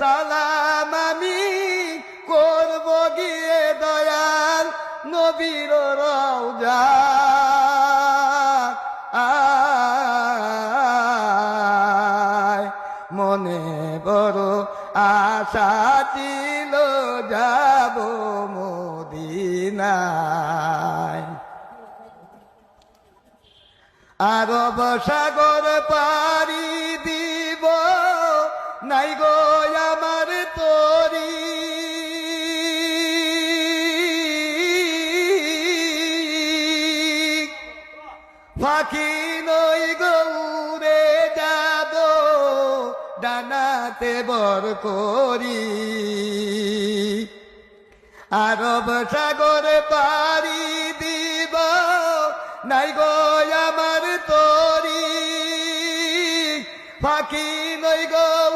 সালাম আমি করব গিয়ে দয়াল নবীর রওজা মনে বড় আশা ছিল যাব মদিনায় আরব সাগর পাড়ি দিব নাই গো আমার তরি পাখি নই গৌরে যাব ডানাতে বর করি আরব সাগর পাড়ি দিব নাই গো আমার তরি পাখি নই গৌ